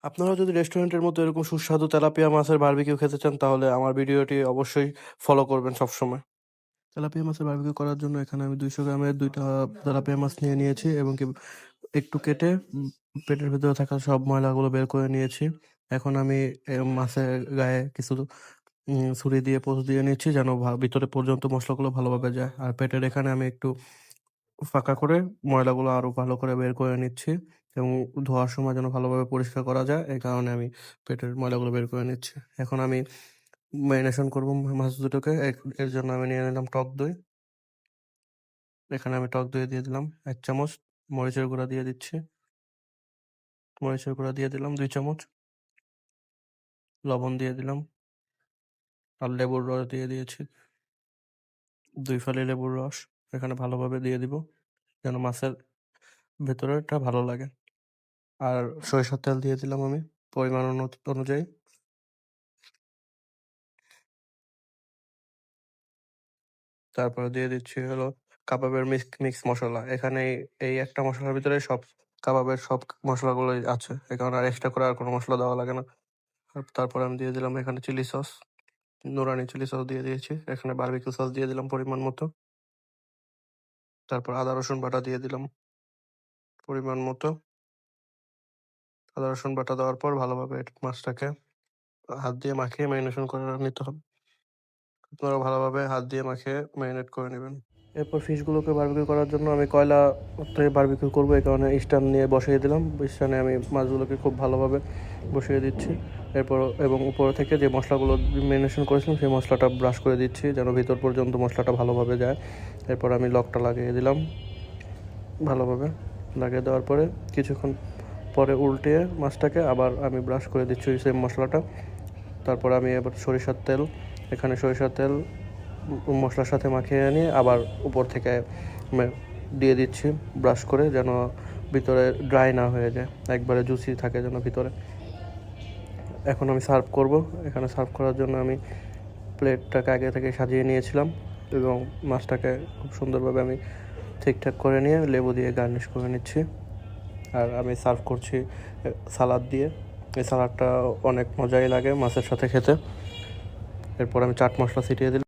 আপনারা যদি রেস্টুরেন্টের মতো এরকম সুস্বাদু তেলাপিয়া মাছের বারবিকিউ খেতে চান তাহলে আমার ভিডিওটি অবশ্যই ফলো করবেন সবসময়। তেলাপিয়া মাছের বারবিকিউ করার জন্য এখানে আমি 200 গ্রামের 2টা তেলাপিয়া মাছ নিয়ে নিয়েছি এবং কি একটু কেটে পেটের ভেতরে থাকা সব ময়লাগুলো বের করে নিয়েছি। এখন আমি মাছের গায়ে কিছু ছুরি দিয়ে পোঁচ দিয়ে নিচ্ছি যেন ভিতরে পর্যন্ত মশলাগুলো ভালোভাবে যায়। আর পেটের এখানে আমি একটু ফাঁকা করে ময়লাগুলো আরো ভালো করে বের করে নিচ্ছি এবং ধোয়ার সময় যেন ভালোভাবে পরিষ্কার করা যায় এই কারণে আমি পেটের ময়লাগুলো বের করে নিচ্ছি। এখন আমি ম্যারিনেশন করবো মাছ দুটোকে। এর জন্য আমি নিয়ে নিলাম টক দই। এখানে আমি টক দই দিয়ে দিলাম 1 চামচ। মরিচের গুঁড়া দিয়ে দিচ্ছি। মরিচের গুঁড়া দিয়ে দিলাম 2 চামচ। লবণ দিয়ে দিলাম। আর লেবুর রস দিয়ে দিয়েছি। 2 ফালি লেবুর রস এখানে ভালোভাবে দিয়ে দিব যেন মাছের ভেতরেরটা ভালো লাগে। আর সরিষার তেল দিয়ে দিলাম আমি পরিমাণ অনুযায়ী। তারপরে দিয়ে দিচ্ছি হলো কাবাবের মিক্স মসলা। এখানে এই একটা মসলার ভিতরে সব কাবাবের সব মসলাগুলোই আছে। এই কারণে আর এক্সট্রা করে আর কোনো মসলা দেওয়া লাগে না। আর তারপরে আমি দিয়ে দিলাম এখানে চিলি সস, নুরানি চিলি সস দিয়ে দিয়েছি। এখানে বারবিকিউ সস দিয়ে দিলাম পরিমাণ মতো। তারপর আদা রসুন বাটা দিয়ে দিলাম পরিমাণ মতো। আদা রসুন বাটা দেওয়ার পর ভালোভাবে মাছটাকে হাত দিয়ে মাখিয়ে ম্যারিনেশন করে নিতে হবে। আপনারা ভালোভাবে হাত দিয়ে মাখিয়ে ম্যারিনেট করে নেবেন। এরপর ফিশগুলোকে বারবিকিউ করার জন্য আমি কয়লাতে বারবিকিউ করবো এই কারণে স্ট্যান্ড নিয়ে বসিয়ে দিলাম। স্ট্যান্ডে আমি মাছগুলোকে খুব ভালোভাবে বসিয়ে দিচ্ছি। এরপর এবং উপর থেকে যে মশলাগুলো ম্যারিনেশন করেছিলাম সেই মশলাটা ব্রাশ করে দিচ্ছি যেন ভিতর পর্যন্ত মশলাটা ভালোভাবে যায়। এরপর আমি লকটা লাগিয়ে দিলাম ভালোভাবে। লাগিয়ে দেওয়ার পরে কিছুক্ষণ পরে উল্টিয়ে মাছটাকে আবার আমি ব্রাশ করে দিচ্ছি ওই সেম মশলাটা। তারপর আমি এবার সরিষার তেল, এখানে সরিষার তেল মশলার সাথে মাখিয়ে নিয়ে আবার উপর থেকে দিয়ে দিচ্ছি ব্রাশ করে যেন ভিতরে ড্রাই না হয়ে যায়, একবারে জুসি থাকে যেন ভিতরে। এখন আমি সার্ভ করব। এখানে সার্ভ করার জন্য আমি প্লেটটাকে আগে থেকে সাজিয়ে নিয়েছিলাম এবং মাছটাকে খুব সুন্দরভাবে আমি ঠিকঠাক করে নিয়ে লেবু দিয়ে গার্নিশ করে নিচ্ছি। আর আমি সার্ভ করছি সালাদ দিয়ে। এই সালাদটা অনেক মজাই লাগে মাছের সাথে খেতে। এরপর আমি চাট মশলা ছিটিয়ে দিলাম।